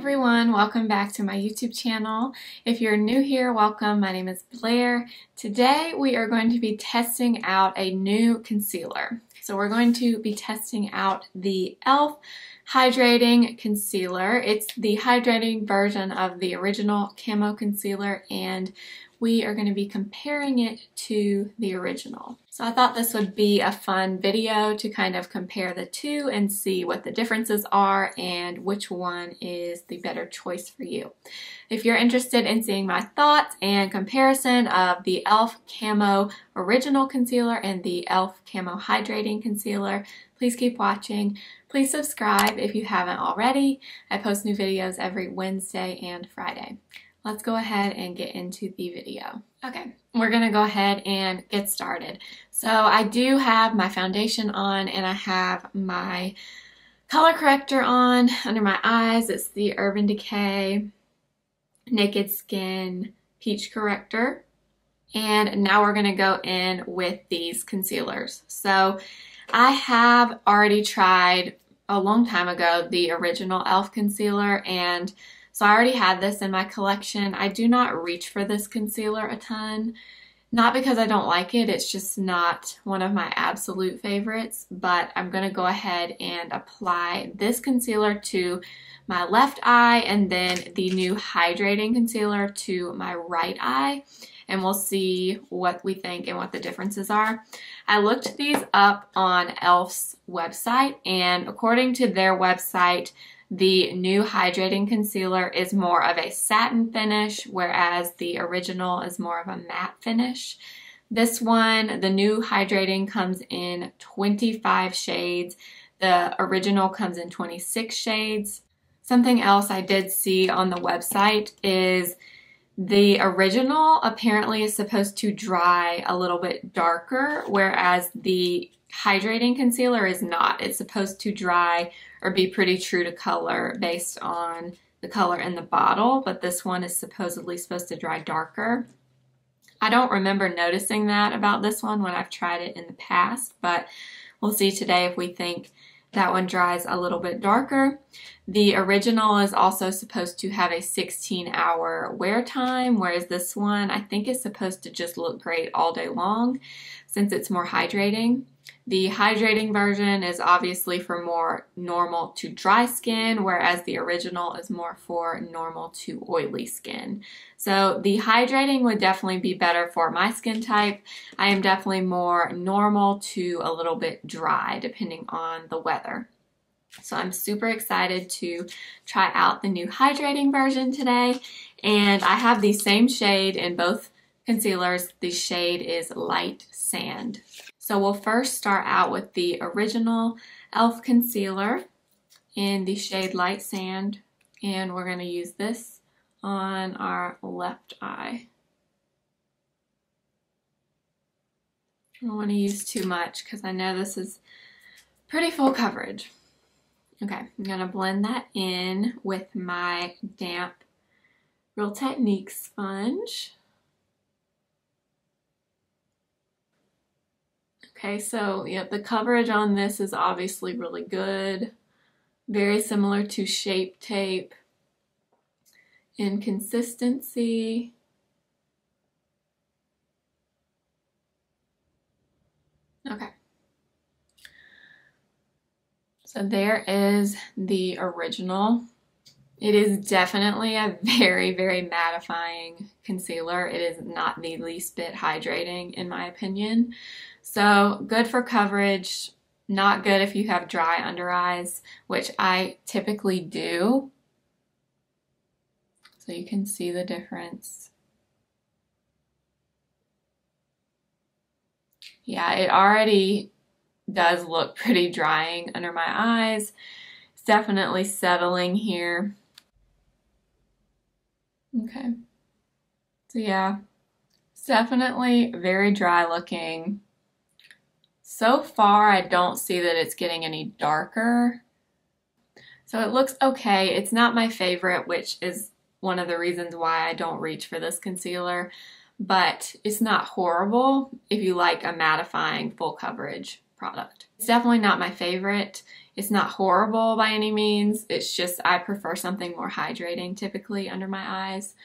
everyone, welcome back to my YouTube channel. If you're new here, welcome. My name is Blair. Today we are going to be testing out a new concealer. So we're going to be testing out the e.l.f. Hydrating Concealer. It's the hydrating version of the original Camo Concealer, and we are going to be comparing it to the original. So I thought this would be a fun video to kind of compare the two and see what the differences are and which one is the better choice for you. If you're interested in seeing my thoughts and comparison of the e.l.f. Camo Original Concealer and the e.l.f. Camo Hydrating Concealer, please keep watching. Please subscribe if you haven't already. I post new videos every Wednesday and Friday. Let's go ahead and get into the video. Okay, we're gonna go ahead and get started. So I do have my foundation on and I have my color corrector on under my eyes. It's the Urban Decay Naked Skin Peach Corrector. And now we're gonna go in with these concealers. So I have already tried a long time ago the original e.l.f. concealer, and so I already had this in my collection. I do not reach for this concealer a ton, not because I don't like it, it's just not one of my absolute favorites, but I'm going to go ahead and apply this concealer to my left eye and then the new hydrating concealer to my right eye, and we'll see what we think and what the differences are. I looked these up on e.l.f.'s website, and according to their website, the new hydrating concealer is more of a satin finish, whereas the original is more of a matte finish. This one, the new hydrating, comes in 25 shades. The original comes in 26 shades. Something else I did see on the website is the original apparently is supposed to dry a little bit darker, whereas the hydrating concealer is not. It's supposed to dry or be pretty true to color based on the color in the bottle, but this one is supposedly supposed to dry darker. I don't remember noticing that about this one when I've tried it in the past, but we'll see today if we think that one dries a little bit darker. The original is also supposed to have a 16-hour wear time, whereas this one I think is supposed to just look great all day long since it's more hydrating. The hydrating version is obviously for more normal to dry skin, whereas the original is more for normal to oily skin. So the hydrating would definitely be better for my skin type. I am definitely more normal to a little bit dry depending on the weather. So I'm super excited to try out the new hydrating version today. And I have the same shade in both concealers. The shade is Light Sand. So we'll first start out with the original e.l.f. concealer in the shade Light Sand, and we're going to use this on our left eye. I don't want to use too much because I know this is pretty full coverage. Okay, I'm going to blend that in with my damp Real Technique sponge. Okay, so yeah, the coverage on this is obviously really good. Very similar to Shape Tape in consistency. Okay. So there is the original. It is definitely a very, very mattifying concealer. It is not the least bit hydrating in my opinion. So good for coverage, not good if you have dry under eyes, which I typically do. So you can see the difference. Yeah, it already does look pretty drying under my eyes. It's definitely settling here. Okay. So yeah, it's definitely very dry looking. So far, I don't see that it's getting any darker. So it looks okay. It's not my favorite, which is one of the reasons why I don't reach for this concealer. but it's not horrible if you like a mattifying full coverage product. It's definitely not my favorite. It's not horrible by any means. It's just I prefer something more hydrating typically under my eyes,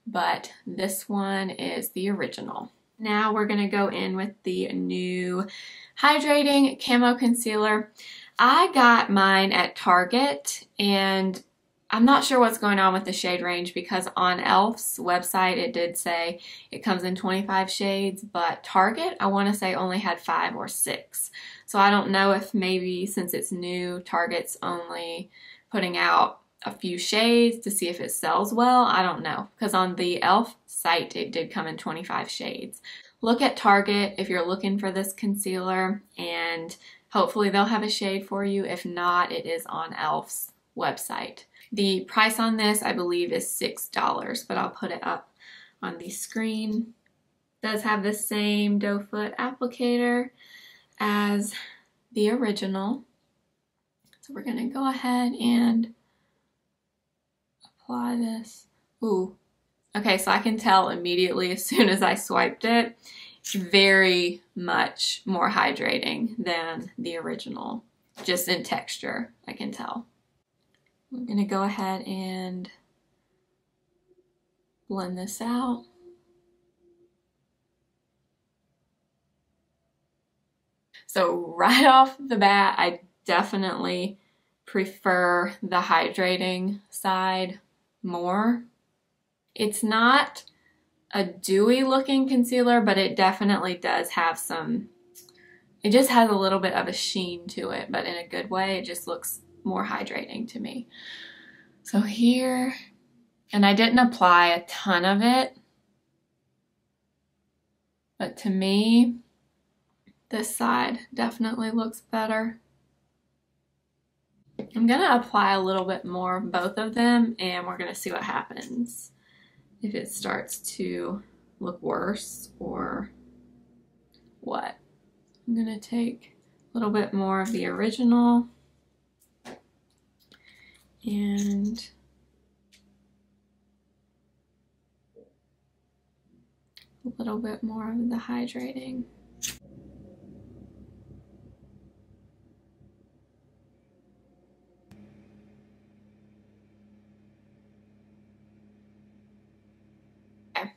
but this one is the original. Now we're going to go in with the new Hydrating Camo Concealer. I got mine at Target, and I'm not sure what's going on with the shade range because on e.l.f.'s website it did say it comes in 25 shades, but Target I want to say only had 5 or 6. So I don't know if maybe since it's new, Target's only putting out a few shades to see if it sells well. I don't know, because on the e.l.f. site it did come in 25 shades. Look at Target if you're looking for this concealer, and hopefully they'll have a shade for you. If not, it is on e.l.f.'s website. The price on this I believe is $6, but I'll put it up on the screen. It does have the same doe foot applicator as the original. So we're gonna go ahead and apply this. Ooh, okay, so I can tell immediately as soon as I swiped it, it's very much more hydrating than the original. Just in texture, I can tell. I'm gonna go ahead and blend this out. So right off the bat, I definitely prefer the hydrating side more. It's not a dewy looking concealer, but it definitely does have some, it just has a little bit of a sheen to it, but in a good way. It just looks more hydrating to me. So here, and I didn't apply a ton of it, but to me, this side definitely looks better. I'm gonna apply a little bit more of both of them, and we're gonna see what happens. If it starts to look worse or what. I'm gonna take a little bit more of the original and a little bit more of the hydrating.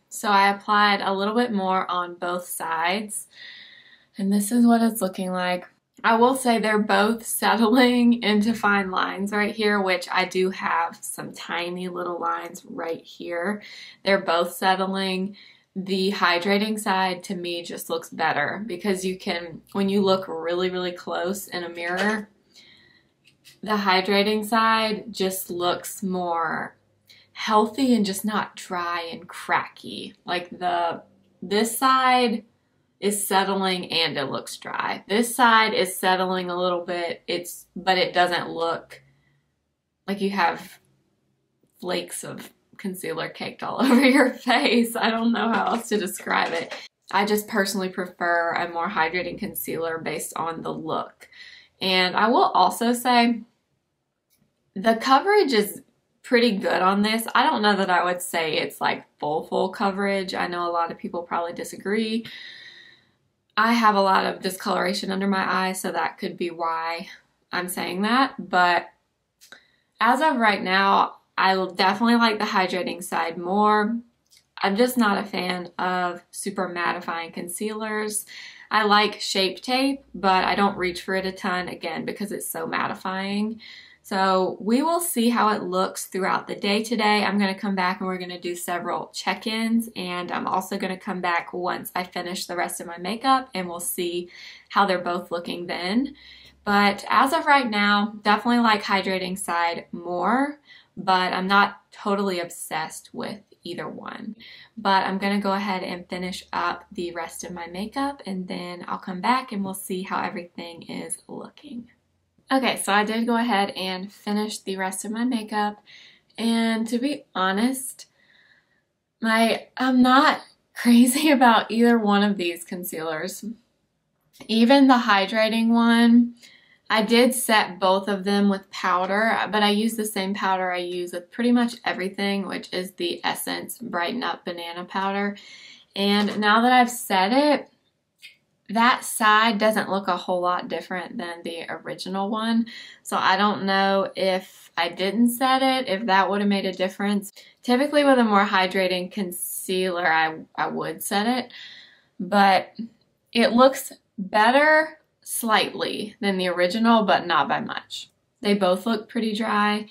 So I applied a little bit more on both sides, and this is what it's looking like. I will say they're both settling into fine lines right here, which I do have some tiny little lines right here. They're both settling. The hydrating side to me just looks better because you can, when you look really, really close in a mirror, the hydrating side just looks more healthy and just not dry and cracky. Like this side is settling and it looks dry. This side is settling a little bit, but it doesn't look like you have flakes of concealer caked all over your face. I don't know how else to describe it. I just personally prefer a more hydrating concealer based on the look. And I will also say the coverage is pretty good on this. I don't know that I would say it's like full coverage. I know a lot of people probably disagree. I have a lot of discoloration under my eyes, so that could be why I'm saying that. But as of right now, I will definitely like the hydrating side more. I'm just not a fan of super mattifying concealers. I like Shape Tape, but I don't reach for it a ton, again, because it's so mattifying. So we will see how it looks throughout the day today. I'm going to come back and we're going to do several check-ins, and I'm also going to come back once I finish the rest of my makeup and we'll see how they're both looking then. But as of right now, definitely like hydrating side more, but I'm not totally obsessed with either one. But I'm going to go ahead and finish up the rest of my makeup, and then I'll come back and we'll see how everything is looking. Okay, so I did go ahead and finish the rest of my makeup, and to be honest, I'm not crazy about either one of these concealers. Even the hydrating one, I did set both of them with powder, but I use the same powder I use with pretty much everything, which is the Essence Brighten Up Banana Powder. And now that I've set it, that side doesn't look a whole lot different than the original one. So I don't know if I didn't set it, if that would have made a difference. Typically with a more hydrating concealer, I would set it, but it looks better slightly than the original, but not by much. They both look pretty dry.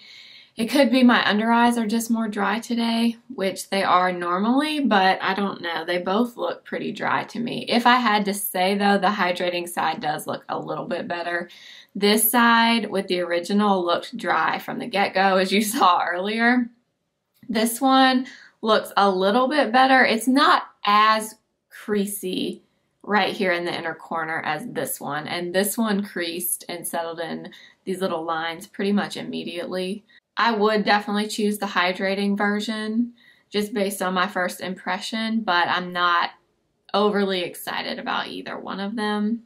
It could be my under eyes are just more dry today, which they are normally, but I don't know. They both look pretty dry to me. If I had to say though, the hydrating side does look a little bit better. This side with the original looked dry from the get-go, as you saw earlier. This one looks a little bit better. It's not as creasy right here in the inner corner as this one, and this one creased and settled in these little lines pretty much immediately. I would definitely choose the hydrating version just based on my first impression, but I'm not overly excited about either one of them.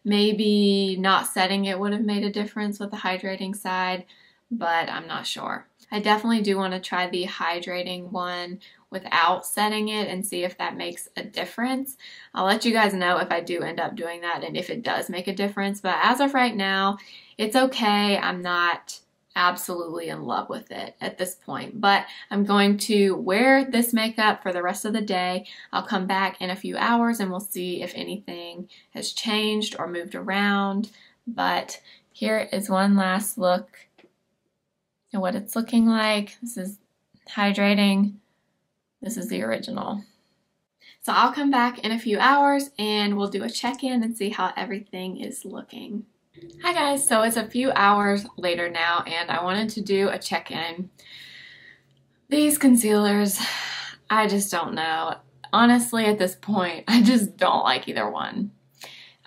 Maybe not setting it would have made a difference with the hydrating side, but I'm not sure. I definitely do want to try the hydrating one without setting it and see if that makes a difference. I'll let you guys know if I do end up doing that and if it does make a difference, but as of right now, it's okay. I'm not absolutely in love with it at this point, but I'm going to wear this makeup for the rest of the day. I'll come back in a few hours and we'll see if anything has changed or moved around. But here is one last look at what it's looking like. This is hydrating. This is the original. So I'll come back in a few hours and we'll do a check-in and see how everything is looking. Hi guys, so it's a few hours later now and I wanted to do a check-in. These concealers, I just don't know. Honestly, at this point, I just don't like either one.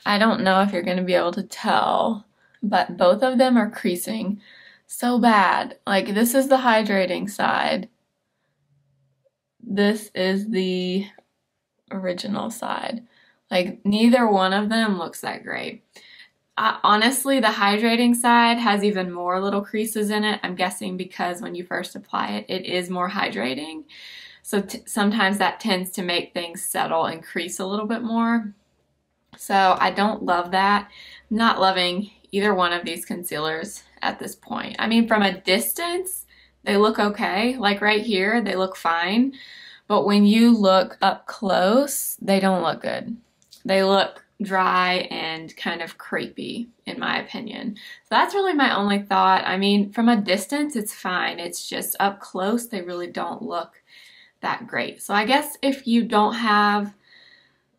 I don't know if you're going to be able to tell, but both of them are creasing so bad. Like, this is the hydrating side. This is the original side. Like, neither one of them looks that great. Honestly, the hydrating side has even more little creases in it. I'm guessing because when you first apply it, it is more hydrating. So sometimes that tends to make things settle and crease a little bit more. So I don't love that. I'm not loving either one of these concealers at this point. I mean, from a distance, they look okay. Like right here, they look fine. But when you look up close, they don't look good. They look dry and kind of crepey, in my opinion. So that's really my only thought. I mean, from a distance, it's fine. It's just up close, they really don't look that great. So I guess if you don't have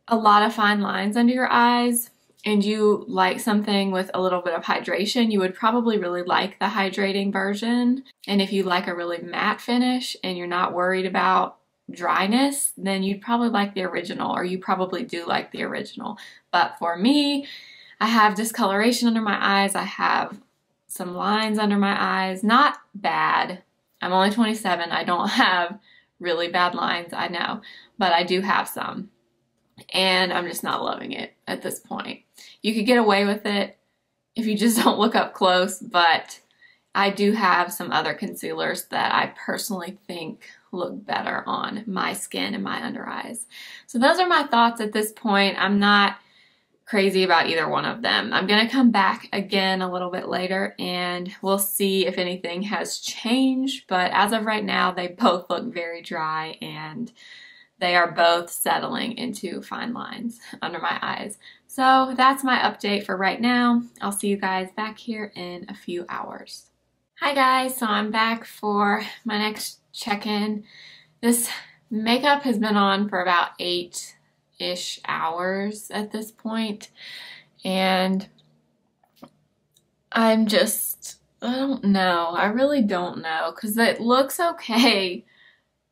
a lot of fine lines under your eyes and you like something with a little bit of hydration, you would probably really like the hydrating version. And if you like a really matte finish and you're not worried about dryness, then you'd probably like the original, or you probably do like the original. But for me, I have discoloration under my eyes. I have some lines under my eyes. Not bad. I'm only 27. I don't have really bad lines, I know, but I do have some. And I'm just not loving it at this point. You could get away with it if you just don't look up close, but I do have some other concealers that I personally think look better on my skin and my under eyes. So those are my thoughts at this point. I'm not crazy about either one of them. I'm going to come back again a little bit later and we'll see if anything has changed, but as of right now, they both look very dry and they are both settling into fine lines under my eyes. So that's my update for right now. I'll see you guys back here in a few hours. Hi guys, so I'm back for my next check-in. This makeup has been on for about 8-ish hours at this point, and I don't know. I really don't know, because it looks okay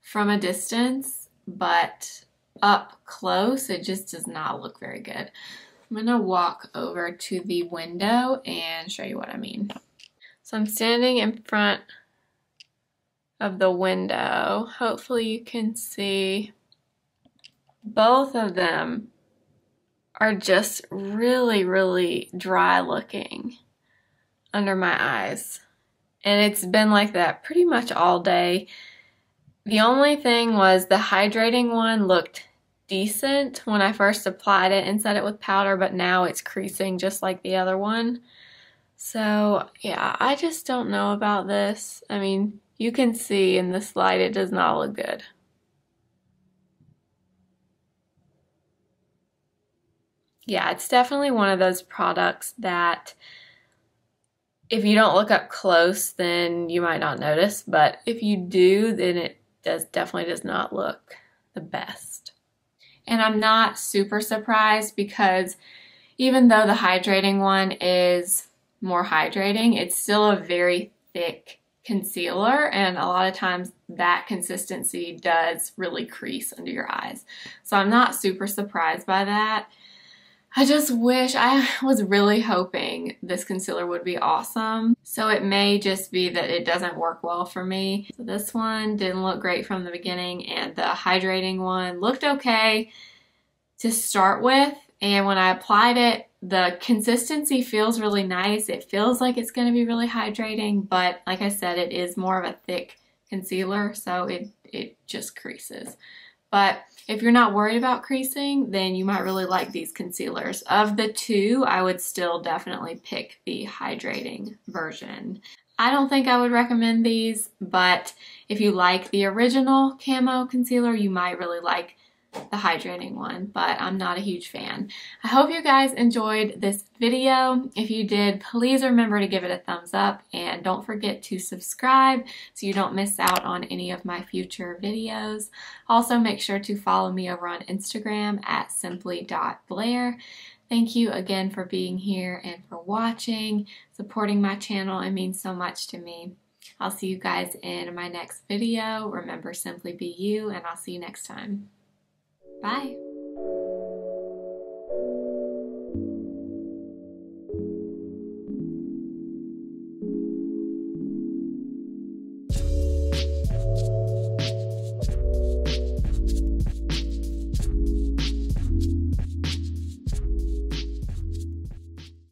from a distance, but up close, it just does not look very good. I'm gonna walk over to the window and show you what I mean. So I'm standing in front of the window. Hopefully you can see both of them are just really, really dry looking under my eyes. And it's been like that pretty much all day. The only thing was the hydrating one looked decent when I first applied it and set it with powder, but now it's creasing just like the other one. So yeah, I just don't know about this. I mean, you can see in this light it does not look good. Yeah, it's definitely one of those products that if you don't look up close, then you might not notice, but if you do, then it definitely does not look the best. And I'm not super surprised because even though the hydrating one is more hydrating, it's still a very thick concealer, and a lot of times that consistency does really crease under your eyes. So I'm not super surprised by that. I just wish, I was really hoping this concealer would be awesome. So it may just be that it doesn't work well for me. So this one didn't look great from the beginning, and the hydrating one looked okay to start with. And when I applied it, the consistency feels really nice. It feels like it's going to be really hydrating, but like I said, it is more of a thick concealer, so it just creases. But if you're not worried about creasing, then you might really like these concealers. Of the two, I would still definitely pick the hydrating version. I don't think I would recommend these, but if you like the original camo concealer, you might really like the hydrating one, but I'm not a huge fan. I hope you guys enjoyed this video. If you did, please remember to give it a thumbs up, and don't forget to subscribe so you don't miss out on any of my future videos. Also, make sure to follow me over on Instagram at simply.blair. Thank you again for being here and for watching, supporting my channel. It means so much to me. I'll see you guys in my next video. Remember, simply be you, and I'll see you next time. Bye.